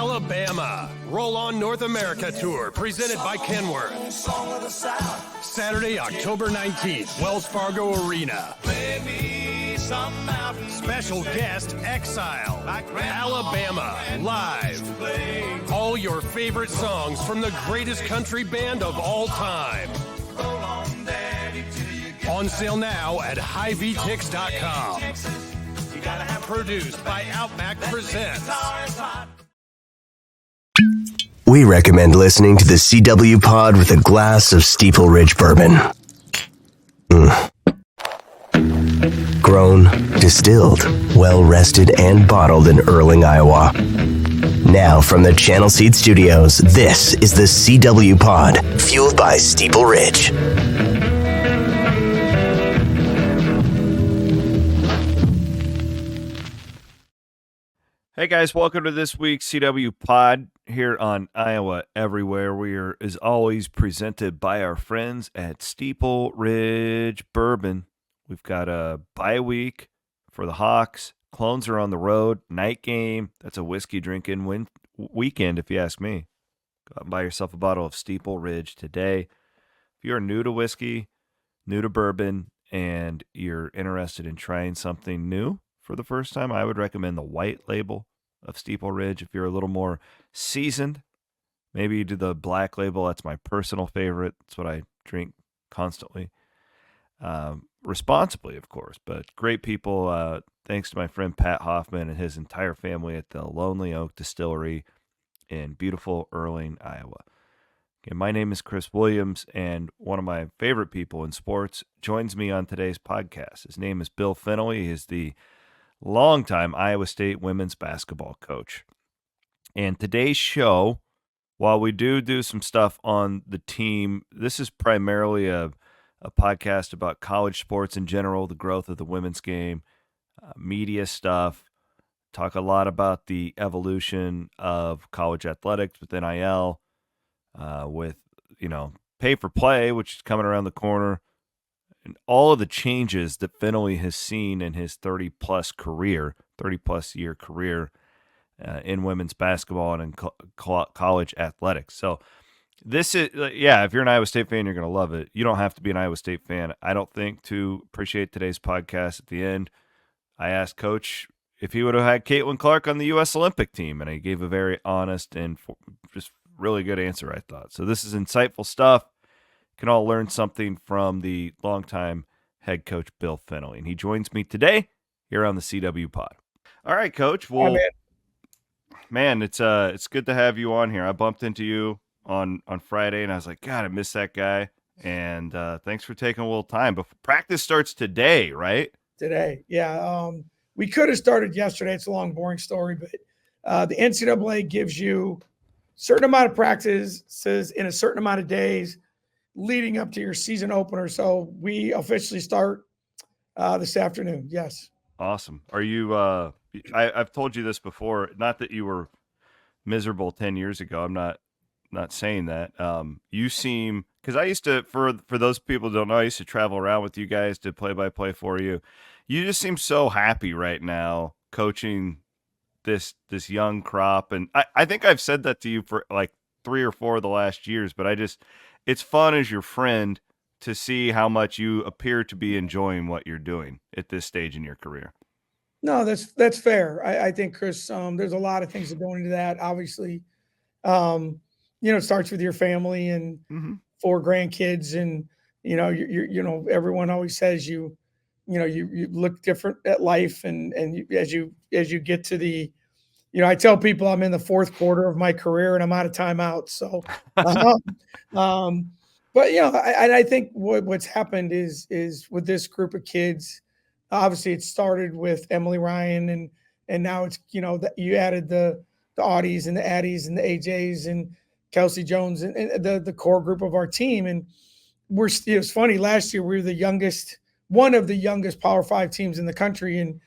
Alabama. Roll On North America Tour, presented by Kenworth. Saturday, October 19th, Wells Fargo Arena. Special guest, Exile. Alabama, live. All your favorite songs from the greatest country band of all time. On sale now at HighVTix.com. Produced by Outback Presents. We recommend listening to the CW Pod with a glass of Steeple Ridge Bourbon. Grown, distilled, well-rested, and bottled in Erling, Iowa. Now from the Channel Seed Studios, this is the CW Pod, fueled by Steeple Ridge. Hey guys, welcome to this week's CW Pod here on Iowa Everywhere. We are, as always, presented by our friends at Steeple Ridge Bourbon. We've got a bye week for the Hawks. Clones are on the road. Night game. That's a whiskey drinking weekend, if you ask me. Go out and buy yourself a bottle of Steeple Ridge today. If you're new to whiskey, new to bourbon, and you're interested in trying something new for the first time, I would recommend the white label of Steeple Ridge. If you're a little more seasoned, maybe you do the black label. That's my personal favorite. That's what I drink constantly. Responsibly, of course, but great people. Thanks to my friend Pat Hoffman and his entire family at the Lonely Oak Distillery in beautiful Erling, Iowa. Okay, my name is Chris Williams, and one of my favorite people in sports joins me on today's podcast. His name is Bill Fennelly. He is the longtime Iowa State women's basketball coach. And today's show, while we do some stuff on the team, this is primarily a podcast about college sports in general, the growth of the women's game, media stuff, talk a lot about the evolution of college athletics with NIL, with, pay for play, which is coming around the corner, and all of the changes that Fennelly has seen in his 30-plus year career in women's basketball and in college athletics. So this is, if you're an Iowa State fan, you're going to love it. You don't have to be an Iowa State fan, I don't think, to appreciate today's podcast. At the end, I asked Coach if he would have had Caitlin Clark on the U.S. Olympic team, and he gave a very honest and just really good answer, I thought. So this is insightful stuff. Can all learn something from the longtime head coach Bill Fennelly, and he joins me today here on the CW Pod. All right, Coach. Well, man, it's good to have you on here. I bumped into you on Friday, and I was like, God, I miss that guy. And thanks for taking a little time. But practice starts today, right? Today, yeah. We could have started yesterday. It's a long, boring story, but the NCAA gives you a certain amount of practices in a certain amount of days leading up to your season opener. So we officially start this afternoon. Yes. Awesome. Are you, I've told you this before, not that you were miserable 10 years ago. I'm not saying that. You seem, because I used to, for those people who don't know, I used to travel around with you guys to play-by-play for you. You just seem so happy right now coaching this young crop. And I think I've said that to you for like 3 or 4 of the last years, but it's fun as your friend to see how much you appear to be enjoying what you're doing at this stage in your career. No, that's fair. I think, Chris, there's a lot of things that go into that. Obviously, it starts with your family and 4 grandkids, and everyone always says you look different at life, and as you get to the, I tell people I'm in the 4th quarter of my career and I'm out of timeout. So, but I think what's happened is with this group of kids, obviously it started with Emily Ryan, and now it's that you added the Audies and the Addies and the AJs and Kelsey Jones and the core group of our team. And it was funny, last year we were one of the youngest Power 5 teams in the country, and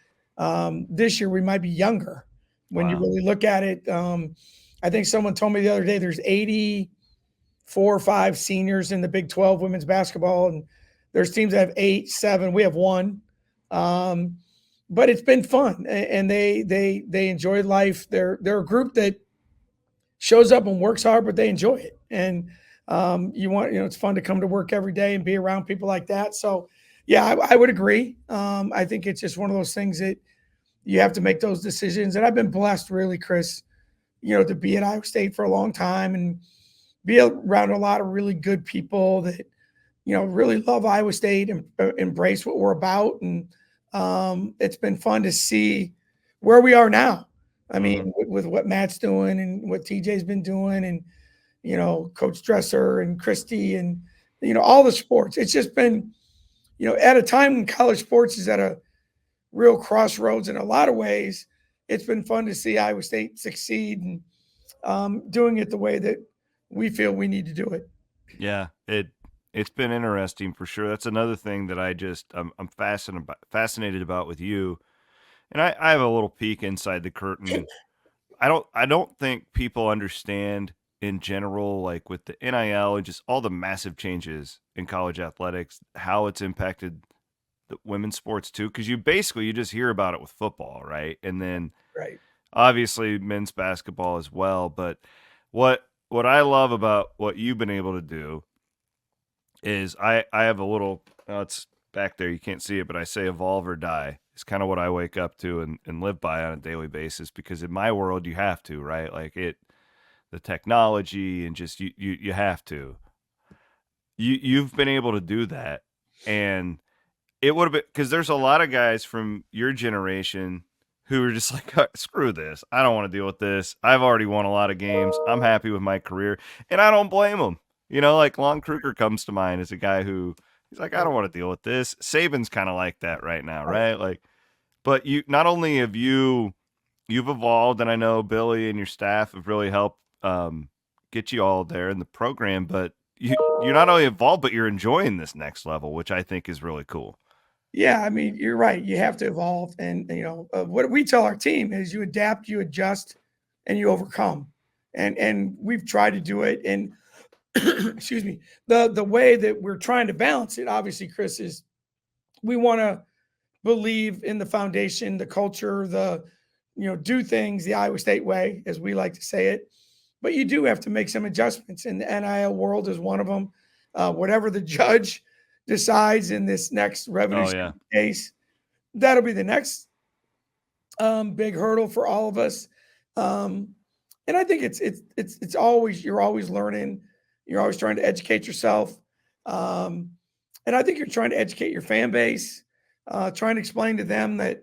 this year we might be younger. When you really look at it, I think someone told me the other day there's 84 or 5 seniors in the Big 12 women's basketball, and there's teams that have 8, 7. We have 1. But it's been fun, and they enjoy life. They're a group that shows up and works hard, but they enjoy it. And it's fun to come to work every day and be around people like that. So, yeah, I would agree. I think it's just one of those things that you have to make those decisions. And I've been blessed, really, Chris, to be at Iowa State for a long time and be around a lot of really good people that, really love Iowa State and embrace what we're about. And it's been fun to see where we are now. I mean, with what Matt's doing and what TJ's been doing and, Coach Dresser and Christy and, all the sports. It's just been, at a time when college sports is at a real crossroads in a lot of ways. It's been fun to see Iowa State succeed and doing it the way that we feel we need to do it. Yeah, it's been interesting for sure. That's another thing that I'm fascinated about with you. And I have a little peek inside the curtain. I don't think people understand in general, like with the NIL and just all the massive changes in college athletics, how it's impacted the women's sports too. Because you just hear about it with football, right? And then Right. obviously men's basketball as well. But what I love about what you've been able to do is I have a little, it's back there, you can't see it, but I say evolve or die. It's kind of what I wake up to and live by on a daily basis, because in my world you have to, right? Like the technology and just you have to. You've been able to do that, and it would have been, because there's a lot of guys from your generation who are just like, screw this. I don't want to deal with this. I've already won a lot of games. I'm happy with my career, and I don't blame them. Like Lon Kruger comes to mind as a guy who he's like, I don't want to deal with this. Saban's kind of like that right now, right? Like, but you not only have you've evolved, and I know Billy and your staff have really helped get you all there in the program, but you're not only evolved, but you're enjoying this next level, which I think is really cool. Yeah, I mean, you're right. You have to evolve, and what we tell our team is you adapt, you adjust, and you overcome. And we've tried to do it. And excuse me, the way that we're trying to balance it, obviously, Chris, is we want to believe in the foundation, the culture, do things the Iowa State way, as we like to say it. But you do have to make some adjustments, and the NIL world is one of them. Whatever the judge decides in this next revenue case, that'll be the next big hurdle for all of us. And I think it's always, you're always learning, you're always trying to educate yourself, and I think you're trying to educate your fan base, trying to explain to them that,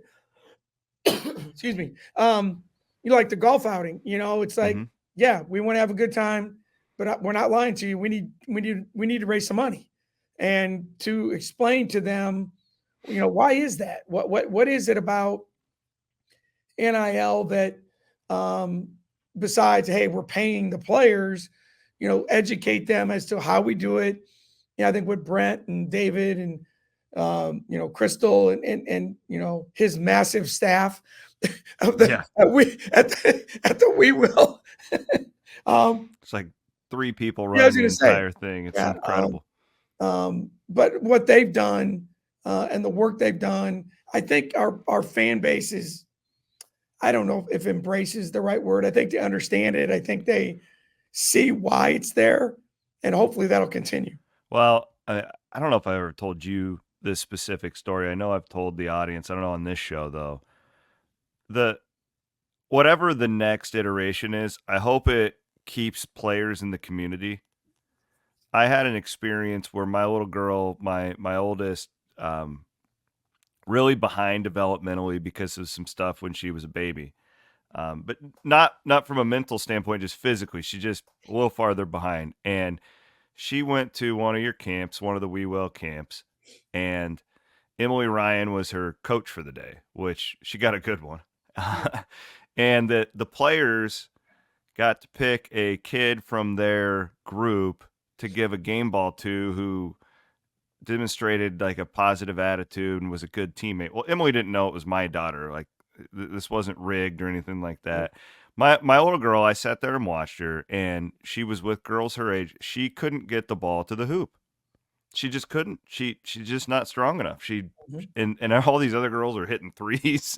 excuse me, you like the golf outing, it's like, yeah, we want to have a good time, but we're not lying to you. We need to raise some money, and to explain to them, why is that? What is it about NIL that, besides, hey, we're paying the players, educate them as to how we do it. I think with Brent and David and Crystal and his massive staff of the at the We Will. It's like 3 people running the entire thing. It's incredible. But what they've done and the work they've done, I think our fan base is, I don't know if embrace is the right word. I think they understand it. I think they see why it's there, and hopefully that'll continue. Well, I don't know if I ever told you this specific story. I know I've told the audience. I don't know on this show though. Whatever the next iteration is, I hope it keeps players in the community. I had an experience where my little girl, my oldest, really behind developmentally because of some stuff when she was a baby. But not from a mental standpoint, just physically. She's just a little farther behind. And she went to one of your camps, one of the We Will camps, and Emily Ryan was her coach for the day, which she got a good one. And the players got to pick a kid from their group to give a game ball to who demonstrated like a positive attitude and was a good teammate. Well, Emily didn't know it was my daughter. Like this wasn't rigged or anything like that. My little girl, I sat there and watched her, and she was with girls her age. She couldn't get the ball to the hoop. She just couldn't. She's just not strong enough. And all these other girls are hitting threes.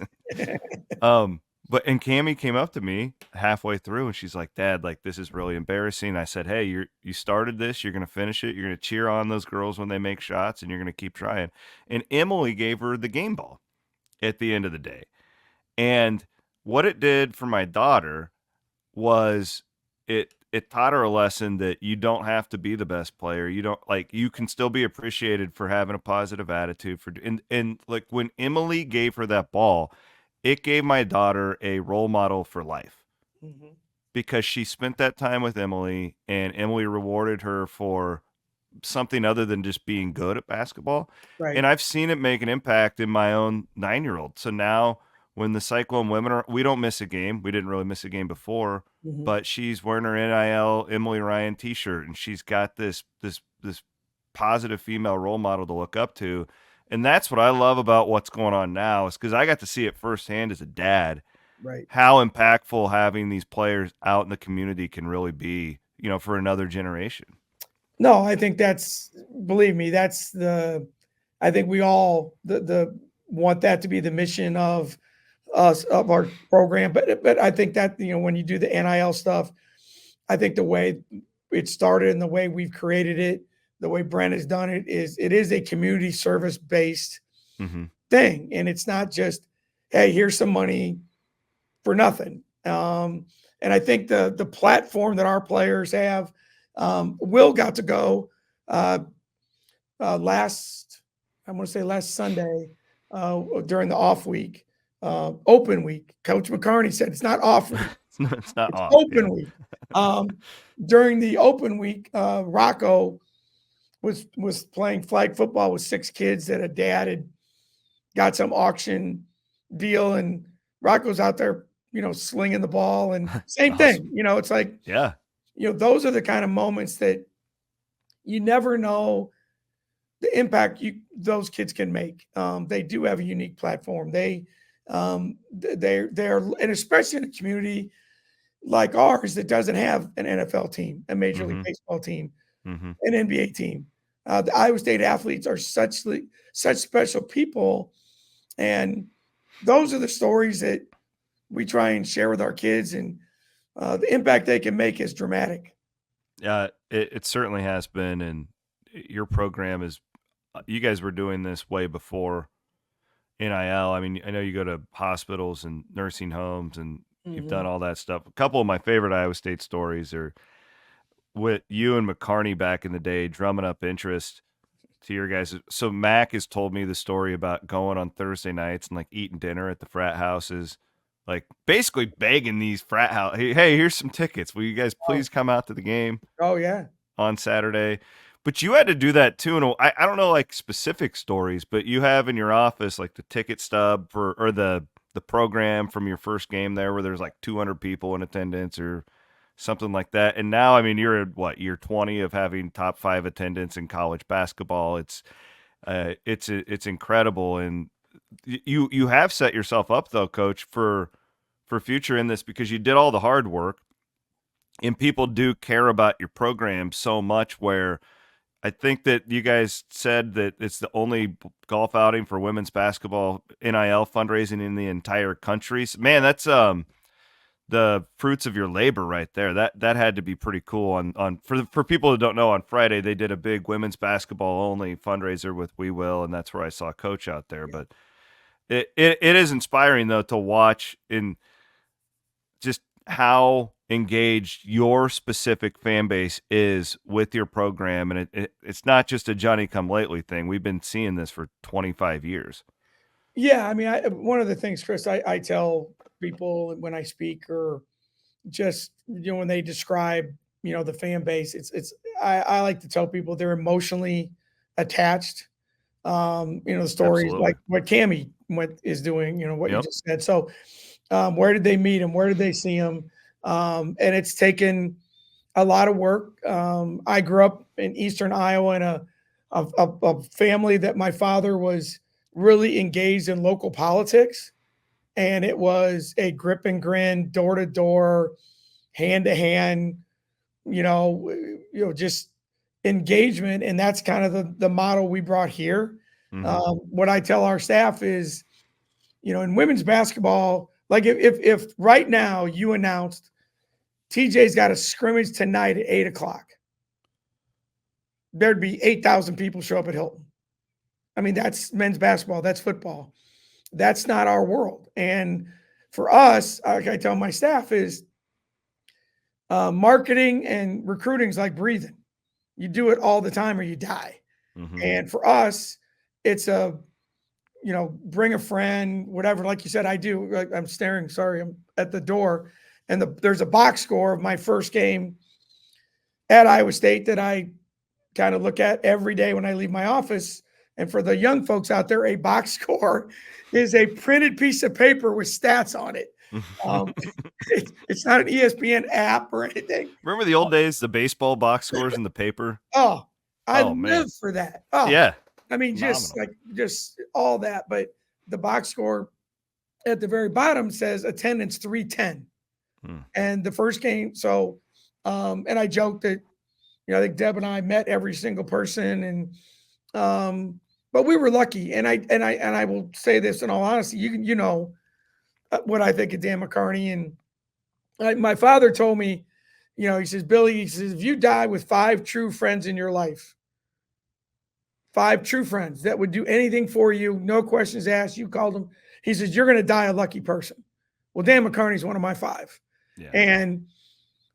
and Cammie came up to me halfway through and she's like, Dad, like, this is really embarrassing. I said, hey, you started this, you're going to finish it. You're going to cheer on those girls when they make shots and you're going to keep trying. And Emily gave her the game ball at the end of the day. And what it did for my daughter was it taught her a lesson that you don't have to be the best player. You don't, like, you can still be appreciated for having a positive attitude and like when Emily gave her that ball, it gave my daughter a role model for life because she spent that time with Emily and Emily rewarded her for something other than just being good at basketball. Right. And I've seen it make an impact in my own 9-year-old. So now when the Cyclone women we don't miss a game. We didn't really miss a game before, but she's wearing her NIL Emily Ryan t-shirt and she's got this positive female role model to look up to. And that's what I love about what's going on now is because I got to see it firsthand as a dad, Right. how impactful having these players out in the community can really be, for another generation. No, I think believe me, I think we all want that to be the mission of us, of our program. But I think that, when you do the NIL stuff, I think the way it started and the way we've created it, the way Brent has done it is a community service based thing. And it's not just, hey, here's some money for nothing. And I think the platform that our players have, Will got to go last Sunday during the off week, open week. Coach McCarney said it's not off week. It's not off. Open week. During the open week, Rocco was playing flag football with 6 kids that a dad had got some auction deal, and Rocco's out there, slinging the ball, and same thing. It's like, yeah. Those are the kind of moments that you never know the impact those kids can make. They do have a unique platform. They're and especially in a community like ours that doesn't have an NFL team, a Major League Baseball team, an NBA team. The Iowa State athletes are such special people, and those are the stories that we try and share with our kids, and the impact they can make is dramatic. Yeah, it certainly has been. And your program you guys were doing this way before NIL. I mean, I know you go to hospitals and nursing homes and you've done all that stuff. A couple of my favorite Iowa State stories are with you and McCarney back in the day, drumming up interest to your guys. So Mac has told me the story about going on Thursday nights and like eating dinner at the frat houses, like basically begging these frat house, hey, here's some tickets. Will you guys please come out to the game? Oh yeah, on Saturday. But you had to do that too. And I don't know like specific stories, but you have in your office like the ticket stub or the program from your first game there where there's like 200 people in attendance or something like that. And now, I mean, you're at what, year 20 of having top 5 attendance in college basketball. It's incredible. And you have set yourself up though, Coach, for future in this because you did all the hard work and people do care about your program so much where I think that you guys said that it's the only golf outing for women's basketball NIL fundraising in the entire country. So, man, that's the fruits of your labor right there. That had to be pretty cool. For people who don't know, on Friday they did a big women's basketball only fundraiser with We Will, and that's where I saw Coach out there. But it is inspiring though to watch in just how engaged your specific fan base is with your program. And it's not just a Johnny come lately thing. We've been seeing this for 25 years. Yeah. I mean, one of the things, Chris, I tell people when I speak or just, when they describe, the fan base, I like to tell people they're emotionally attached. The stories Absolutely. like what Cammie is doing, what Yep. you just said. So where did they meet him? Where did they see him? And it's taken a lot of work. I grew up in Eastern Iowa in a family that my father was really engaged in local politics. And it was a grip and grin, door to door, hand to hand, just engagement. And that's kind of the model we brought here. What I tell our staff is, in women's basketball, Like if right now you announced TJ's got a scrimmage tonight at 8:00, there'd be 8,000 people show up at Hilton. I mean, that's men's basketball. That's football. That's not our world. And for us, like I tell my staff, is marketing and recruiting is like breathing. You do it all the time or you die. Mm-hmm. And for us, it's bring a friend, whatever. Like you said, I do. Like, I'm staring. Sorry, I'm at the door, and there's a box score of my first game at Iowa State that I kind of look at every day when I leave my office. And for the young folks out there, a box score is a printed piece of paper with stats on it. It's not an ESPN app or anything. Remember the old days, the baseball box scores in the paper? Oh, I live man. for that. Oh, yeah. I mean, just all that. But the box score at the very bottom says attendance 310. And the first game. So, and I joked that, I think Deb and I met every single person, and but we were lucky. And I will say this in all honesty, you know what I think of Dan McCarney. And my father told me, he says, Billy, he says, if you die with 5 true friends in your life, 5 true friends that would do anything for you, no questions asked, you called them. He says, you're going to die a lucky person. Well, Dan McCarney's one of my 5. Yeah. And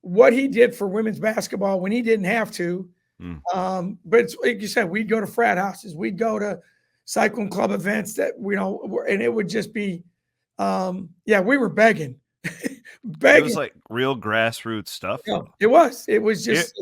what he did for women's basketball when he didn't have to, but it's like you said, we'd go to frat houses, we'd go to Cyclone Club events that, and it would just be, we were begging. It was like real grassroots stuff. Yeah, it was just,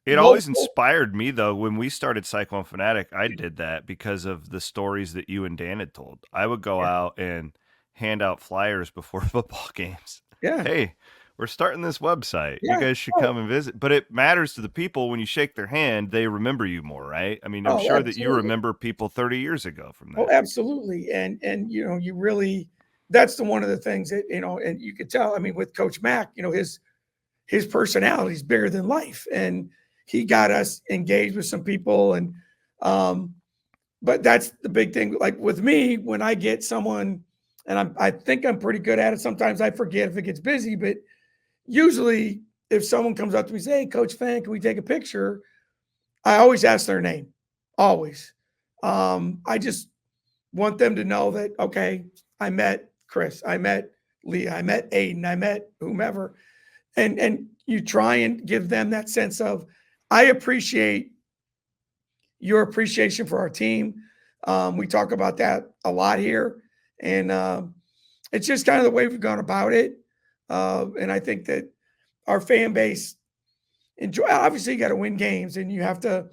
it always inspired me, though. When we started Cyclone Fanatic, I did that because of the stories that you and Dan had told. I would go out and hand out flyers before football games. Yeah. Hey, we're starting this website. You guys should come and visit. But it matters to the people when you shake their hand, they remember you more, right? I mean, I'm sure that you remember people 30 years ago from that. Oh, absolutely. And you really, that's one of the things that, and you could tell, I mean, with Coach Mack, his personality is bigger than life. And he got us engaged with some people. And, but that's the big thing. Like with me, when I get someone, and I think I'm pretty good at it. Sometimes I forget if it gets busy, but usually if someone comes up to me and says, hey, Coach Fan, can we take a picture? I always ask their name. Always. I just want them to know that, okay, I met Chris, I met Leah, I met Aiden, I met whomever. And you try and give them that sense of, I appreciate your appreciation for our team. We talk about that a lot here. And it's just kind of the way we've gone about it. And I think that our fan base obviously you got to win games and you have to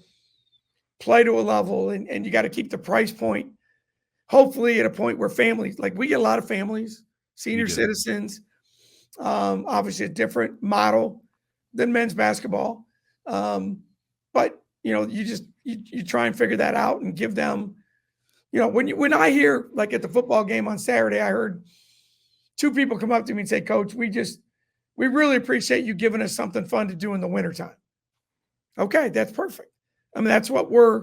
play to a level and you got to keep the price point, hopefully at a point where families, like we get a lot of families, senior citizens, obviously a different model than men's basketball. But you try and figure that out and give them, when I hear, like at the football game on Saturday, I heard 2 people come up to me and say, Coach, we really appreciate you giving us something fun to do in the wintertime. Okay, that's perfect. I mean, that's what we're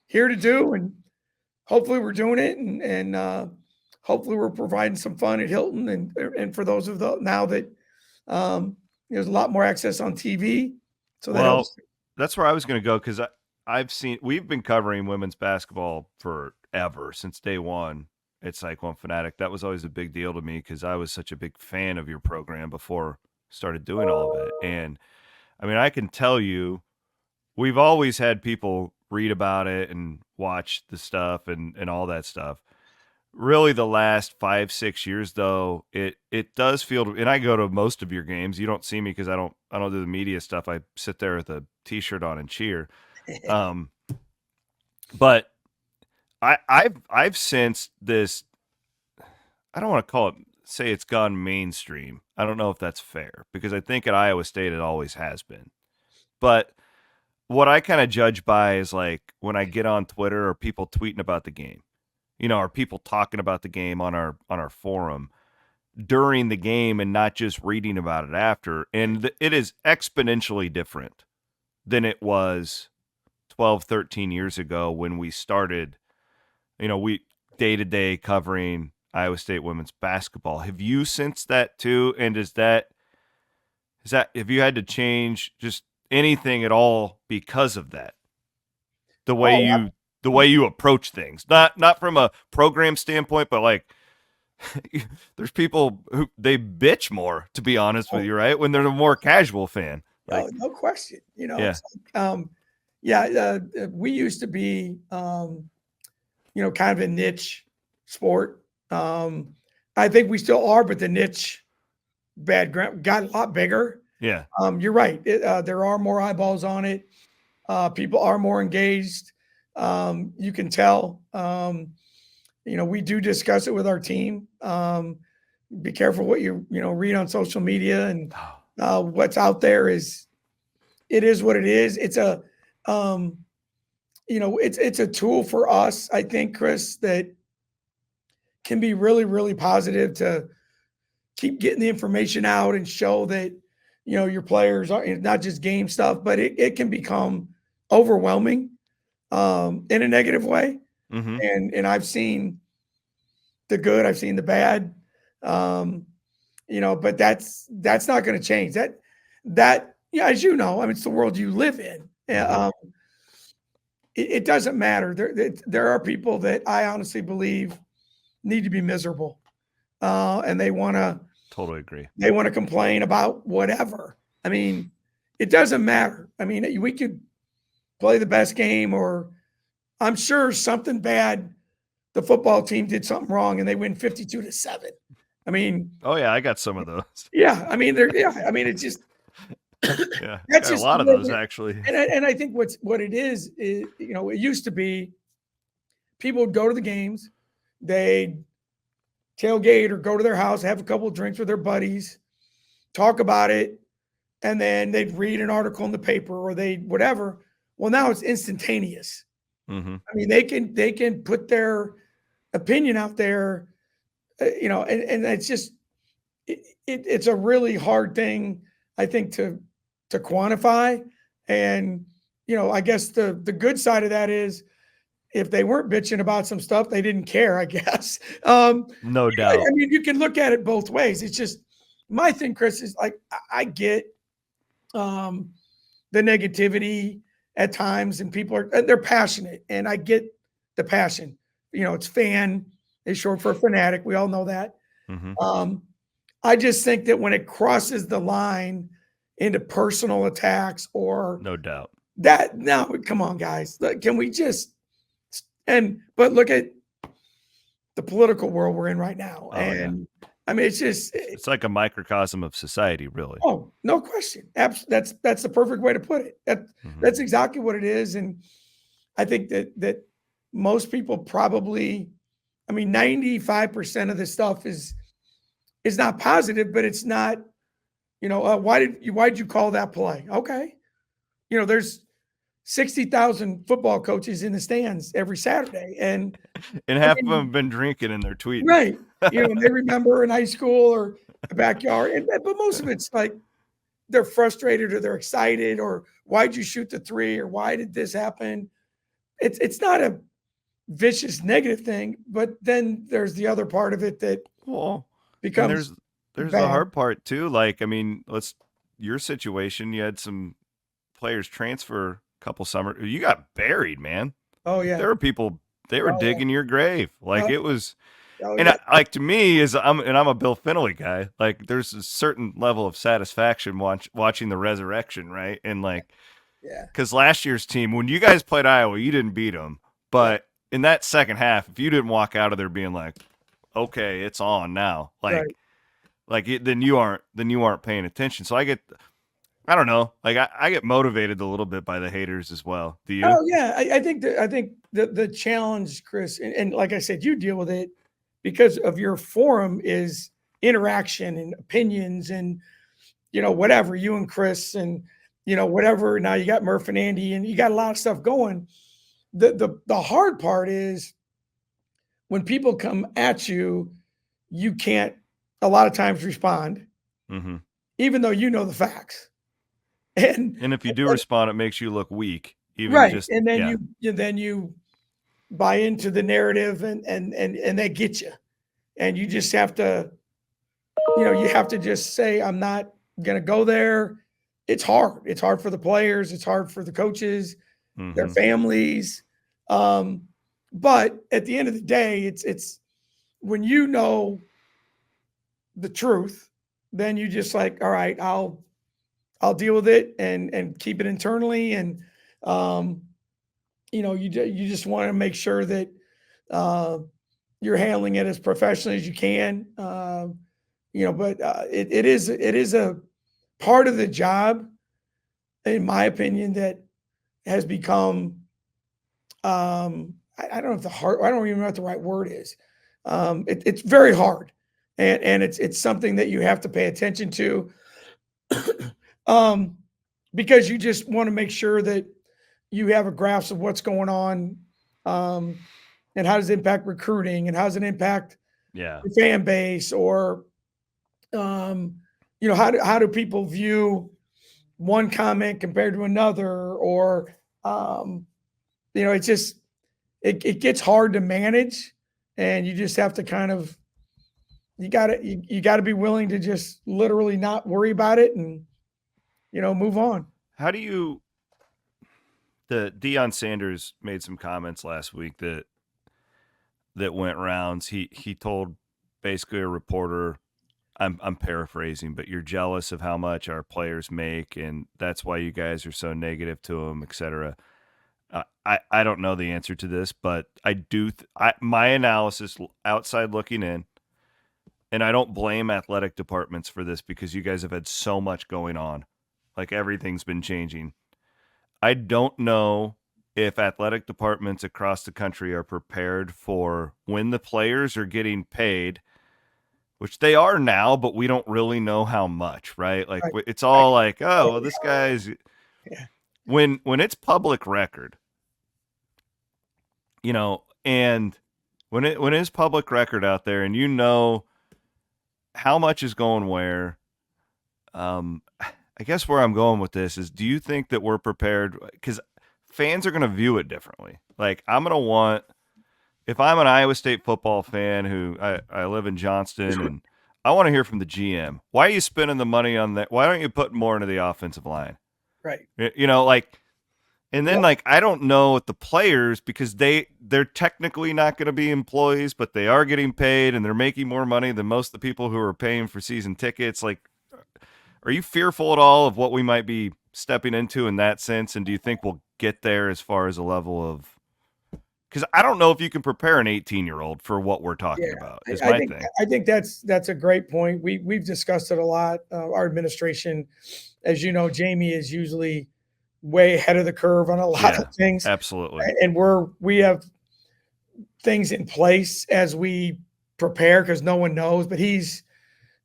here to do. And hopefully we're doing it. And hopefully we're providing some fun at Hilton. And for those of now that there's a lot more access on TV. So that helps. That's where I was going to go because we've been covering women's basketball forever, since day one at Cyclone Fanatic. That was always a big deal to me because I was such a big fan of your program before I started doing all of it. And I mean, I can tell you, we've always had people read about it and watch the stuff and all that stuff. Really, the last 5-6 years, though, it does feel, and I go to most of your games. You don't see me because I don't do the media stuff. I sit there with a T-shirt on and cheer. But I've sensed this. I don't want to say it's gone mainstream. I don't know if that's fair because I think at Iowa State it always has been. But what I kind of judge by is like when I get on Twitter or people tweeting about the game, or people talking about the game on our forum during the game and not just reading about it after. And it is exponentially different than it was 12, 13 years ago when we started, we day-to-day covering Iowa State women's basketball. Have you sensed that too? And is that have you had to change just anything at all because of that? The way Oh, you approach things, not from a program standpoint, but like there's people who they bitch more, to be honest with you, right? When they're a more casual fan. Like, no question. yeah. It's like, we used to be, kind of a niche sport. I think we still are, but the niche got a lot bigger. Yeah. You're right. There are more eyeballs on it. People are more engaged. You can tell. We do discuss it with our team. Be careful what you read on social media, and what's out there is what it is. It's a it's a tool for us, I think, Chris, that can be really, really positive to keep getting the information out and show that your players are not just game stuff, but it can become overwhelming in a negative way. Mm-hmm. And I've seen the good, I've seen the bad, but that's not going to change. That as you know, I mean, it's the world you live in. It doesn't matter. There are people that I honestly believe need to be miserable, and they want to totally agree. They want to complain about whatever. I mean, it doesn't matter. I mean, we could play the best game, or I'm sure something bad. The football team did something wrong and they win 52-7. I mean, oh yeah, I got some of those. Yeah, I mean, it's just yeah, that's just just a lot of those actually. And I think what it is, it used to be people would go to the games, they'd tailgate or go to their house, have a couple of drinks with their buddies, talk about it, and then they'd read an article in the paper or they'd whatever. Well, now it's instantaneous. Mm-hmm. I mean, they can put their opinion out there, and it's just it's a really hard thing, I think, to quantify. And I guess the good side of that is if they weren't bitching about some stuff, they didn't care, I guess. No doubt. I mean, you can look at it both ways. It's just my thing, Chris, is like I get the negativity at times, and people they're passionate, and I get the passion. It's fan is short for fanatic. We all know that. Mm-hmm. I just think that when it crosses the line into personal attacks or no doubt that now, come on, guys, can we just but look at the political world we're in right now. I mean, it's like a microcosm of society, really. Oh, no question. That's the perfect way to put it. That's exactly what it is. And I think that most people probably, 95% of this stuff is not positive, but it's not, why'd you call that play? Okay. There's 60,000 football coaches in the stands every Saturday. And half of them have been drinking and they're tweeting. Right. They remember in high school or the backyard. But most of it's like they're frustrated or they're excited or why'd you shoot the three or why did this happen? It's not a vicious negative thing, but then there's the other part of it that becomes there's the hard part too. Like, your situation, you had some players transfer a couple summer. You got buried, man. Oh yeah. There were people, they were digging your grave. Like it was, yeah. To me I'm a Bill Fennelly guy. Like there's a certain level of satisfaction watching the resurrection, right? And because last year's team, when you guys played Iowa, you didn't beat them, but in that second half, if you didn't walk out of there being like, okay, it's on now, then you aren't paying attention. So I don't know. Like I get motivated a little bit by the haters as well. Do you? Oh yeah, I think the challenge, Chris, and like I said, you deal with it because of your forum is interaction and opinions and whatever, you and Chris and whatever. Now you got Murph and Andy and you got a lot of stuff going. The hard part is when people come at you, you can't a lot of times respond, even though you know the facts. And if you do respond, it makes you look weak. Even right. And then you buy into the narrative and they get you. and you just have to, you have to just say, I'm not going to go there. It's hard. It's hard for the players. It's hard for the coaches, their families. But at the end of the day, it's when you know the truth, then you just like, all right, I'll deal with it and keep it internally. And, you just want to make sure that you're handling it as professionally as you can. But it is a part of the job, in my opinion, that has become, I don't know if I don't even know what the right word is. It's very hard, and it's something that you have to pay attention to, because you just want to make sure that you have a grasp of what's going on, and how does it impact recruiting, and how does it impact the fan base, or how do people view one comment compared to another, or it's just it gets hard to manage, and you just have to kind of you got to be willing to just literally not worry about it and move on. How do you? The Deion Sanders made some comments last week that went rounds. He told basically a reporter, I'm paraphrasing, but you're jealous of how much our players make, and that's why you guys are so negative to them, etc. I don't know the answer to this, but I do. My analysis, outside looking in, and I don't blame athletic departments for this because you guys have had so much going on, like everything's been changing. I don't know if athletic departments across the country are prepared for when the players are getting paid, which they are now, but we don't really know how much, right? Like it's all like, oh, well, this guy's when it's public record, and when it's public record out there, and how much is going where. I guess where I'm going with this is, do you think that we're prepared? Because fans are going to view it differently. Like, I'm going to want, if I'm an Iowa State football fan who I live in Johnston, and I want to hear from the GM, why are you spending the money on that? Why don't you put more into the offensive line? Right. And then I don't know what the players, because they're technically not going to be employees, but they are getting paid and they're making more money than most of the people who are paying for season tickets. Like, are you fearful at all of what we might be stepping into in that sense? And do you think we'll get there as far as a level of, because I don't know if you can prepare an 18-year-old for what we're talking about is my thing. I think that's a great point. We've discussed it a lot. Our administration, as you know, Jamie is usually way ahead of the curve on a lot of things. Absolutely. And we have things in place as we prepare, because no one knows, but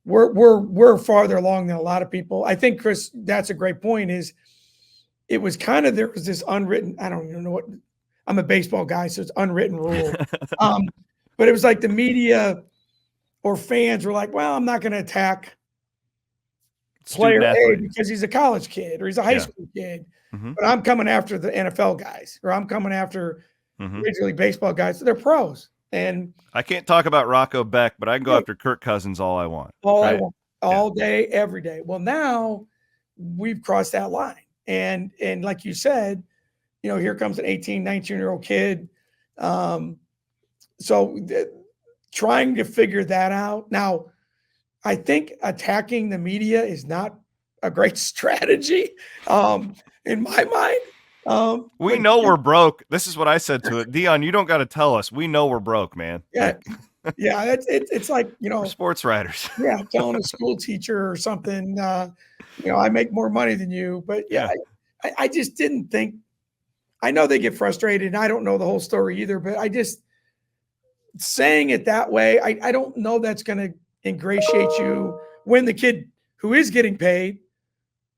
we're farther along than a lot of people. I think, Chris, that's a great point. It was kind of, there was this unwritten, I don't even know what, I'm a baseball guy, so it's unwritten rule. But it was like the media or fans were like, well, I'm not going to attack player A because he's a college kid or he's a high school kid, but I'm coming after the NFL guys, or I'm coming after Major League Baseball guys. So they're pros. And I can't talk about Rocco Beck, but I can go after Kirk Cousins all I want. All day, every day. Well, now we've crossed that line. And like you said, here comes an 18, 19-year-old kid. Trying to figure that out. Now, I think attacking the media is not a great strategy, in my mind. We know we're broke. This is what I said to it. Deion, you don't got to tell us. We know we're broke, man. Yeah. Yeah. It's like, we're sports writers. Yeah. Telling a school teacher or something, I make more money than you, but I just didn't think, I know they get frustrated and I don't know the whole story either, but I just saying it that way, I don't know that's going to ingratiate you when the kid who is getting paid,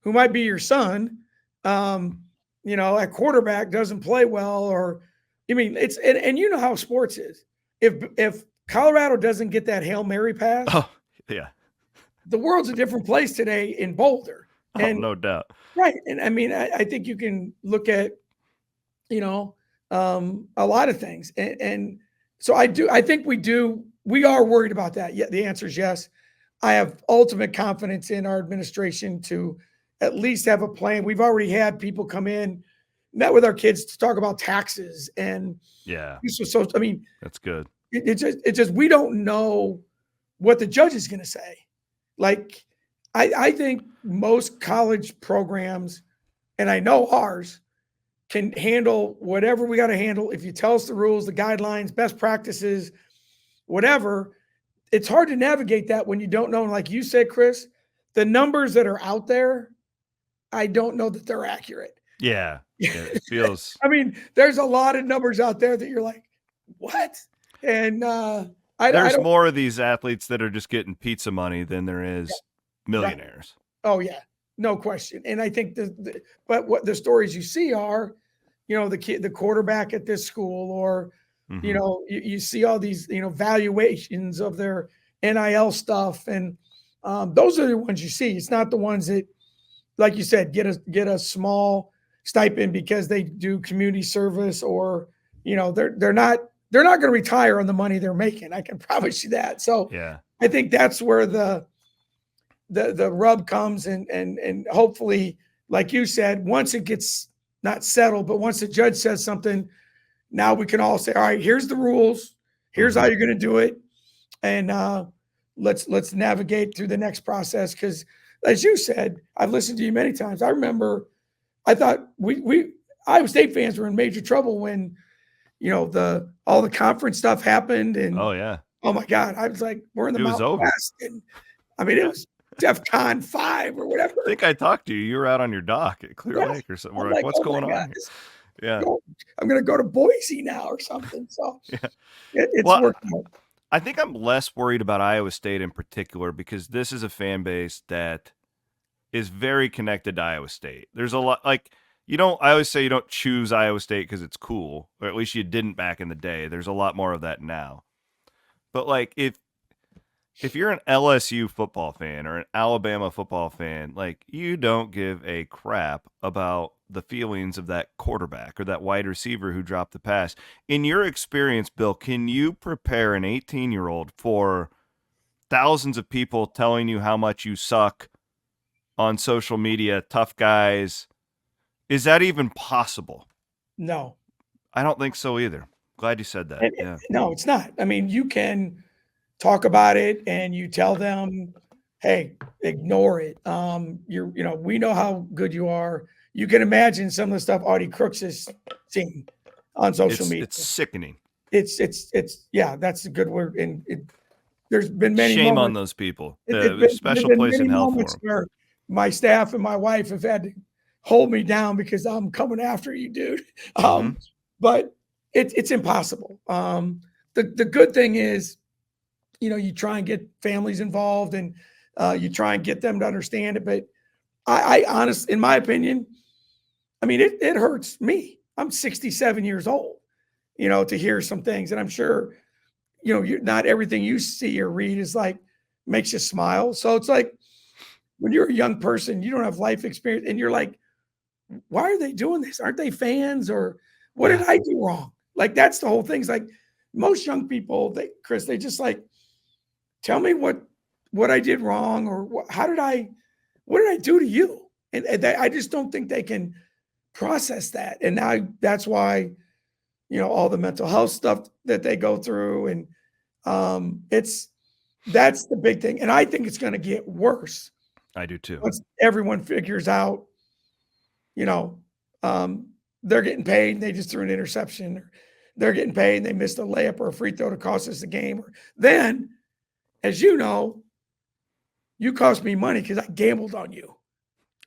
who might be your son, at quarterback doesn't play well, or it's and you know how sports is. If Colorado doesn't get that Hail Mary pass, the world's a different place today in Boulder. And no doubt. Right. And I think you can look at, a lot of things. And so I think we do we are worried about that. Yeah, the answer is yes. I have ultimate confidence in our administration to at least have a plan. We've already had people come in, met with our kids to talk about taxes and Yeah, so. I mean, that's good. it just we don't know what the judge is going to say. Like, I think most college programs, and I know ours, can handle whatever we got to handle. If you tell us the rules, the guidelines, best practices, whatever, it's hard to navigate that when you don't know. And like you said, Chris, the numbers that are out there, I don't know that they're accurate. Yeah, it feels. I mean, there's a lot of numbers out there that you're like, what? And I don't. More of these athletes that are just getting pizza money than there is millionaires. Right. Oh yeah, no question. And I think but what the stories you see are, the quarterback at this school, or you see all these valuations of their NIL stuff, and those are the ones you see. It's not the ones that, like you said, get a small stipend because they do community service, or they're not going to retire on the money they're making. I can promise you that. So yeah, I think that's where the rub comes, and hopefully, like you said, once it gets not settled, but once the judge says something, now we can all say, all right, here's the rules, here's how you're going to do it, and let's navigate through the next process. Because as you said, I've listened to you many times. I remember, I thought we Iowa State fans were in major trouble when all the conference stuff happened, and oh my God, I was like, we're in the Mountain West, and I mean, it was DEFCON 5 or whatever. I think I talked to you. You were out on your dock at Clear Lake or something. We're like, what's going on? Yeah, I'm going to go to Boise now or something. So it's working out. I think I'm less worried about Iowa State in particular because this is a fan base that is very connected to Iowa State. There's a lot, like, I always say you don't choose Iowa State because it's cool, or at least you didn't back in the day. There's a lot more of that now. But like, if you're an LSU football fan or an Alabama football fan, like, you don't give a crap about the feelings of that quarterback or that wide receiver who dropped the pass. In your experience, Bill, can you prepare an 18-year-old for thousands of people telling you how much you suck on social media, tough guys? Is that even possible? No. I don't think so either. Glad you said that. No, it's not. I mean, you can talk about it and you tell them, hey, ignore it. We know how good you are. You can imagine some of the stuff Audie Crooks is seeing on social media. It's sickening. It's that's a good word. And there's been many shame moments, on those people. Special place in hell for them. Where my staff and my wife have had to hold me down because I'm coming after you, dude. But it's impossible. The good thing is, you try and get families involved, and you try and get them to understand it. But I honestly, in my opinion, I mean, it hurts me. I'm 67 years old, to hear some things. And I'm sure, not everything you see or read is like, makes you smile. So it's like, when you're a young person, you don't have life experience, and you're like, why are they doing this? Aren't they fans? Or what did I do wrong? Like, that's the whole thing. It's like most young people, Chris, they just like, tell me what I did wrong, or what did I do to you? And I just don't think they can process that. And now that's why, all the mental health stuff that they go through, and that's the big thing. And I think it's going to get worse. I do too. Once everyone figures out, they're getting paid and they just threw an interception, or they're getting paid and they missed a layup or a free throw to cost us the game. Or then, as you know, you cost me money because I gambled on you.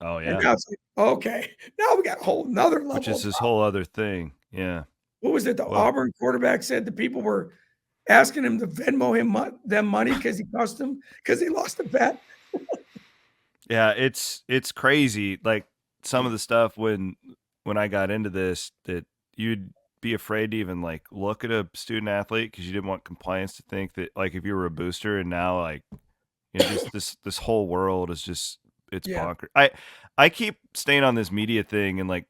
Oh yeah. And now it's like, okay, now we got a whole nother level. Which is this whole other thing. Yeah. What was it? The Auburn quarterback said the people were asking him to Venmo them money because he cost them because he lost a bet. Yeah, it's crazy. Like, some of the stuff when I got into this, that you'd be afraid to even like look at a student athlete because you didn't want compliance to think that, like, if you were a booster, and now, like, just this whole world is just, it's bonkers. I keep staying on this media thing and like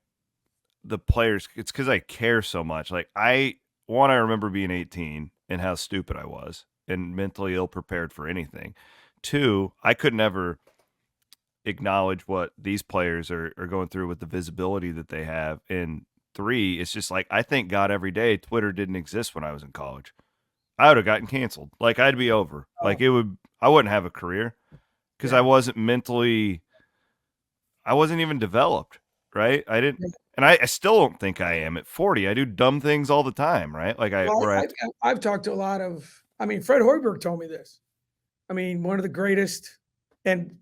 the players. It's because I care so much. Like, I remember being 18 and how stupid I was, and mentally ill prepared for anything. 2, I could never acknowledge what these players are going through with the visibility that they have. And 3, it's just like, I thank God every day Twitter didn't exist when I was in college. I would have gotten canceled. Like, I'd be over. Like, I wouldn't have a career because I wasn't even developed, right? I didn't, and I still don't think I am at 40. I do dumb things all the time, right? Like I've talked to a lot of, Fred Hoiberg told me this. One of the greatest, and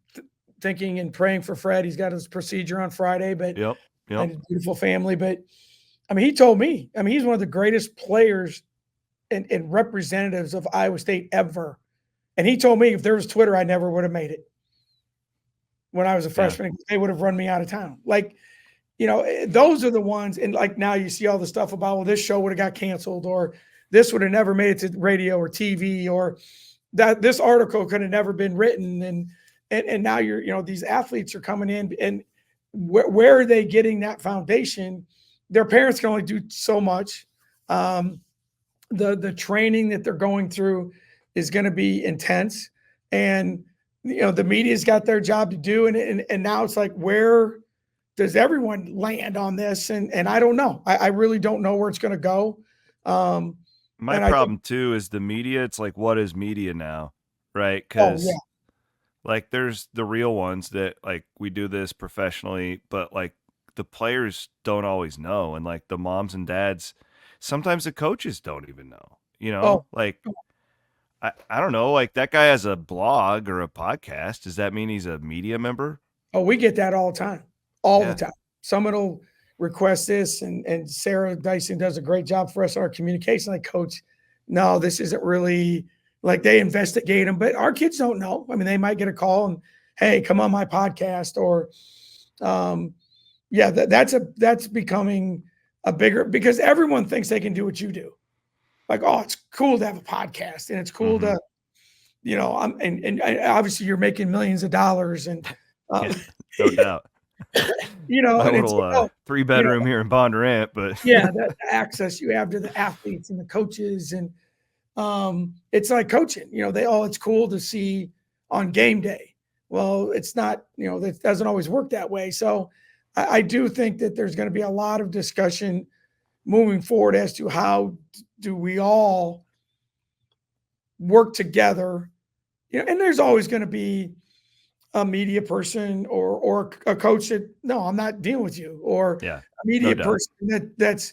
thinking and praying for Fred. He's got his procedure on Friday, but yep. And his beautiful family. But he told me, he's one of the greatest players and representatives of Iowa State ever. And he told me if there was Twitter, I never would have made it when I was a freshman. They would have run me out of town. Like, those are the ones. And like now you see all the stuff about, well, this show would have got canceled, or this would have never made it to radio or TV, or that this article could have never been written. And now these athletes are coming in, and where are they getting that foundation? Their parents can only do so much. The training that they're going through is going to be intense, and the media's got their job to do, and now it's like, where does everyone land on this? And I don't know. I really don't know where it's going to go. My problem too is the media. It's like, what is media now, right? Because like, there's the real ones that like we do this professionally, but like the players don't always know, and like the moms and dads. Sometimes the coaches don't even know, like, I don't know, like that guy has a blog or a podcast. Does that mean he's a media member? Oh, we get that all the time, the time. Someone will request this, and Sarah Dyson does a great job for us on our communication. Like, coach, no, this isn't really, like, they investigate them, but our kids don't know. They might get a call and, hey, come on my podcast, or, that's becoming a bigger, because everyone thinks they can do what you do. Like, oh, it's cool to have a podcast, and it's cool to, and obviously you're making millions of dollars, and no doubt. My little 3-bedroom here in Bondurant, but the access you have to the athletes and the coaches, and it's like coaching. It's cool to see on game day. Well, it's not. That doesn't always work that way. So I do think that there's going to be a lot of discussion moving forward as to how do we all work together. And there's always going to be a media person or a coach that, no, I'm not dealing with you, or a media person that's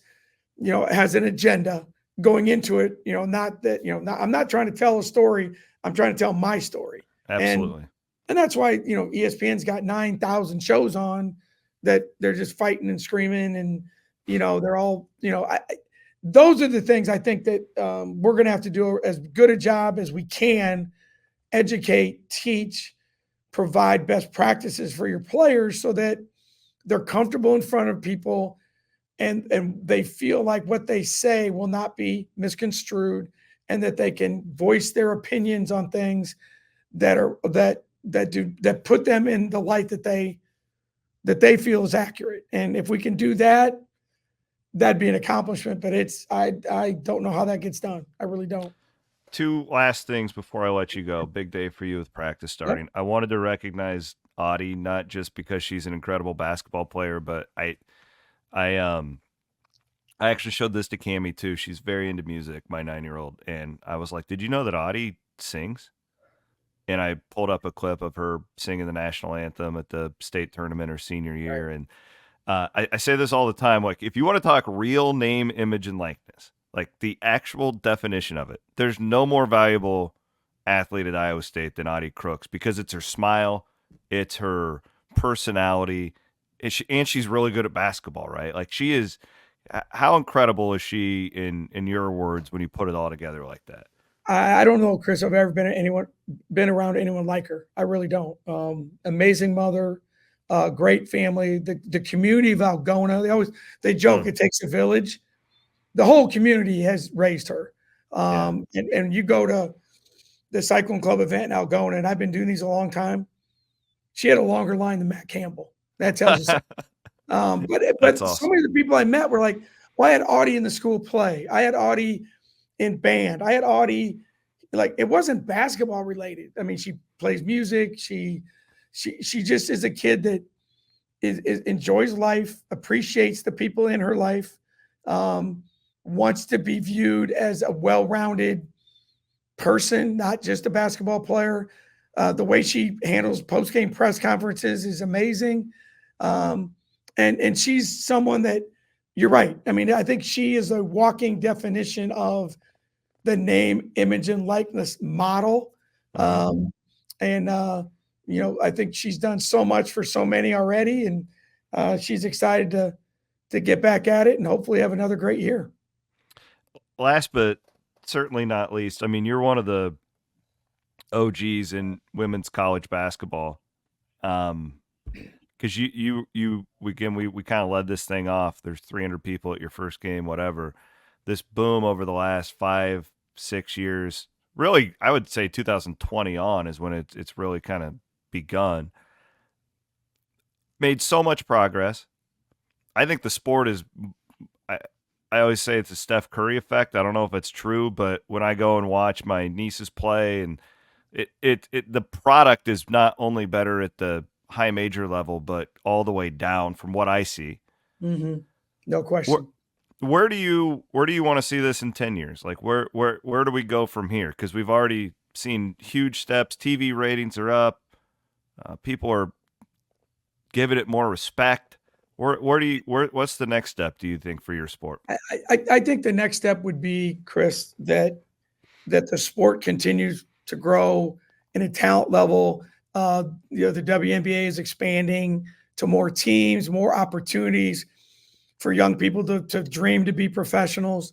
has an agenda going into it. Not that I'm not trying to tell a story. I'm trying to tell my story. Absolutely. And that's why ESPN's got 9,000 shows on that they're just fighting and screaming, and they're all those are the things I think that we're going to have to do as good a job as we can, educate, teach, provide best practices for your players so that they're comfortable in front of people, and they feel like what they say will not be misconstrued, and that they can voice their opinions on things that put them in the light that they feel is accurate. And if we can do that, that'd be an accomplishment. But I don't know how that gets done. I really don't. 2 last things before I let you go. Big day for you with practice starting. Yep. I wanted to recognize Audie, not just because she's an incredible basketball player, but I actually showed this to Cammie too. She's very into music, my 9-year-old, and I was like, "Did you know that Audie sings?" And I pulled up a clip of her singing the national anthem at the state tournament her senior year. Right. And I say this all the time, like, if you want to talk real name, image, and likeness, like the actual definition of it, there's no more valuable athlete at Iowa State than Audie Crooks, because it's her smile, it's her personality, and she's really good at basketball, right? Like, she is. How incredible is she in your words when you put it all together like that? I don't know, Chris, if I've ever been around anyone like her. I really don't. Amazing mother, great family. The community of Algona, they joke it takes a village. The whole community has raised her. And you go to the Cyclone Club event in Algona, and I've been doing these a long time. She had a longer line than Matt Campbell. That tells you something. But awesome. So many of the people I met were like, well, I had Audie in the school play. I had Audie in band. I had Audie like it wasn't basketball related. I mean, she plays music. She just is a kid that enjoys life, appreciates the people in her life, wants to be viewed as a well-rounded person, not just a basketball player. The way she handles post-game press conferences is amazing. And she's someone that, you're right. I mean, I think she is a walking definition of the name, image, and likeness model. And I think she's done so much for so many already, and she's excited to get back at it and hopefully have another great year. Last but certainly not least, I mean, you're one of the OGs in women's college basketball. Because we kind of led this thing off. There's 300 people at your first game, whatever. This boom over the last 5-6 years, really, I would say 2020 on is when it's really kind of begun. Made so much progress. I think the sport is. I always say it's a Steph Curry effect. I don't know if it's true, but when I go and watch my nieces play, and the product is not only better at the high major level, but all the way down from what I see. Mm-hmm. No question. Where do you want to see this in 10 years? Like where do we go from here? Because we've already seen huge steps. TV ratings are up. People are giving it more respect. What's the next step, do you think, for your sport? I think the next step would be, Chris, that the sport continues to grow in a talent level. The WNBA is expanding to more teams, more opportunities for young people to dream to be professionals.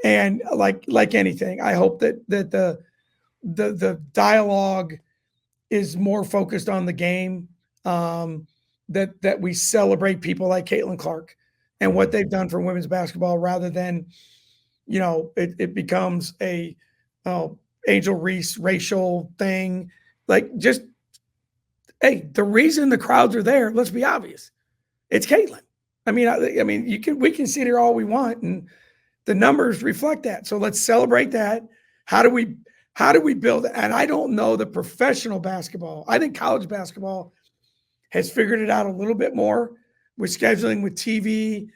And like anything, I hope that the dialogue is more focused on the game. That we celebrate people like Caitlin Clark and what they've done for women's basketball, rather than, it becomes a Angel Reese racial thing. Like, just, hey, the reason the crowds are there, let's be obvious, it's Caitlin. I mean, we can sit here all we want, and the numbers reflect that. So let's celebrate that. How do we build it? And I don't know the professional basketball. I think college basketball has figured it out a little bit more with scheduling, with TV,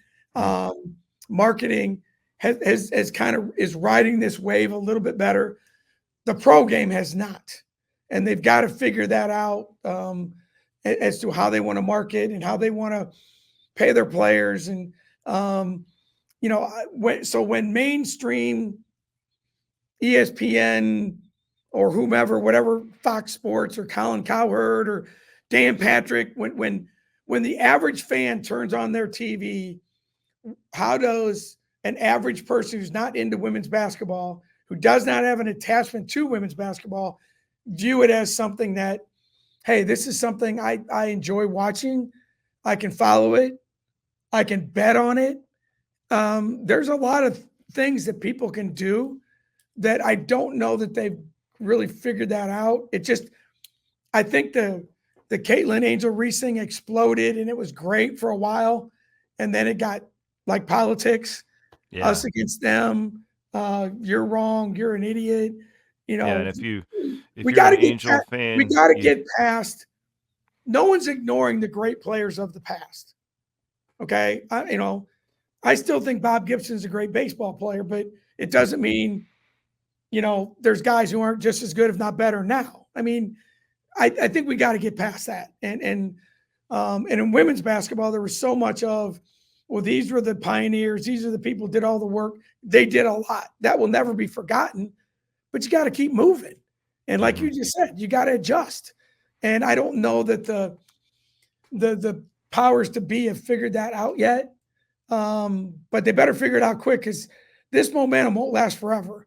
marketing, has kind of is riding this wave a little bit better. The pro game has not, and they've got to figure that out as to how they want to market and how they want to pay their players. And when mainstream ESPN or whomever, whatever, Fox Sports or Colin Cowherd or Dan Patrick, when the average fan turns on their TV, how does an average person who's not into women's basketball, who does not have an attachment to women's basketball, view it as something that, hey, this is something I enjoy watching. I can follow it. I can bet on it. There's a lot of things that people can do that I don't know that they've really figured that out. I think the Caitlin Angel Reese thing exploded, and it was great for a while. And then it got like politics, us against them. You're wrong. You're an idiot. And if you're an Angel fan, we got to get past. No one's ignoring the great players of the past. Okay. I still think Bob Gibson's a great baseball player, but it doesn't mean, there's guys who aren't just as good, if not better now. I mean, I think we got to get past that. And in women's basketball, there was so much of, well, these were the pioneers. These are the people who did all the work. They did a lot. That will never be forgotten, but you got to keep moving. And like you just said, you got to adjust. And I don't know that the powers to be have figured that out yet. But they better figure it out quick, because this momentum won't last forever.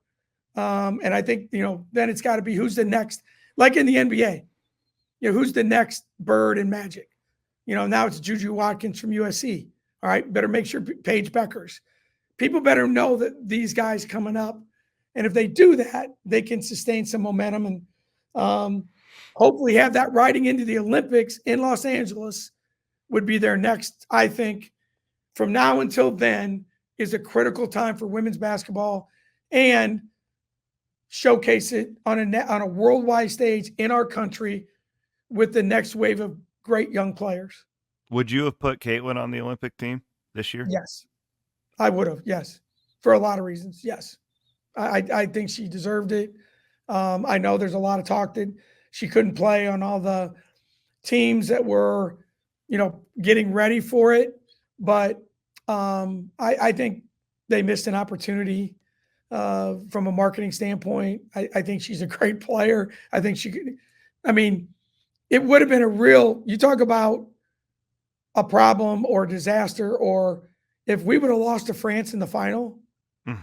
And I think, then it's got to be who's the next, like in the NBA, who's the next Bird and Magic? Now it's Juju Watkins from USC. All right, better make sure Paige Beckers. People better know that these guys coming up. And if they do that, they can sustain some momentum and hopefully have that riding into the Olympics in Los Angeles would be their next, I think, from now until then is a critical time for women's basketball. And showcase it on a worldwide stage in our country with the next wave of great young players. Would you have put Caitlin on the Olympic team this year? Yes, I would have. Yes, for a lot of reasons. Yes, I think she deserved it. I know there's a lot of talk that she couldn't play on all the teams that were, getting ready for it, but I think they missed an opportunity from a marketing standpoint. I think she's a great player. I think she could. I mean, it would have been a real. You talk about a problem or disaster, or if we would have lost to France in the final. I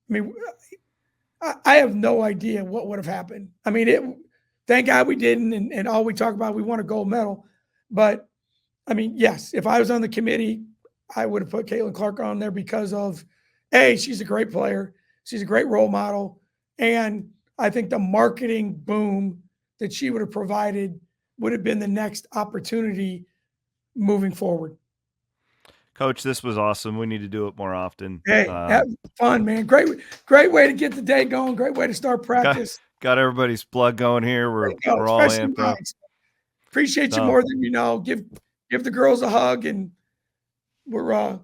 mean, I have no idea what would have happened. I mean, thank God we didn't, and all we talk about, we won a gold medal. But I mean, yes, if I was on the committee, I would have put Caitlin Clark on there because of, she's a great player. She's a great role model. And I think the marketing boom that she would have provided would have been the next opportunity moving forward. Coach, this was awesome. We need to do it more often. Hey, that was fun, man. Great way to get the day going. Great way to start practice. Got everybody's blood going here. We're all amped up. Appreciate you more than you know. Give the girls a hug, and we're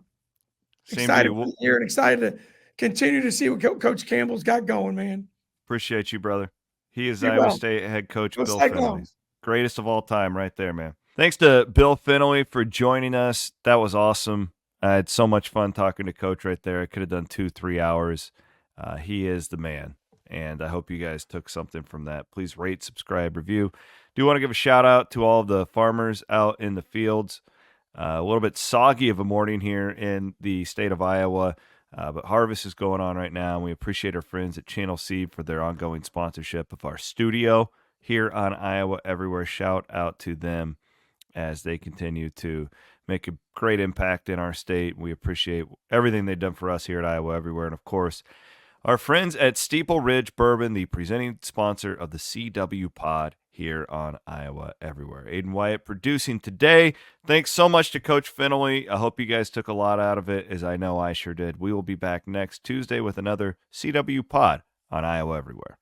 excited to be here and excited to continue to see what Coach Campbell's got going, man. Appreciate you, brother. He is Iowa State head coach Bill Fennelly. Greatest of all time right there, man. Thanks to Bill Fennelly for joining us. That was awesome. I had so much fun talking to Coach right there. I could have done 2-3 hours. He is the man, and I hope you guys took something from that. Please rate, subscribe, review. Do want to give a shout out to all of the farmers out in the fields. A little bit soggy of a morning here in the state of Iowa, but harvest is going on right now, and we appreciate our friends at Channel Seed for their ongoing sponsorship of our studio here on Iowa Everywhere. Shout out to them as they continue to make a great impact in our state. We appreciate everything they've done for us here at Iowa Everywhere. And, of course, our friends at Steeple Ridge Bourbon, the presenting sponsor of the CW Pod here on Iowa Everywhere. Aiden Wyatt producing today. Thanks so much to Coach Fennelly. I hope you guys took a lot out of it, as I know I sure did. We will be back next Tuesday with another CW Pod on Iowa Everywhere.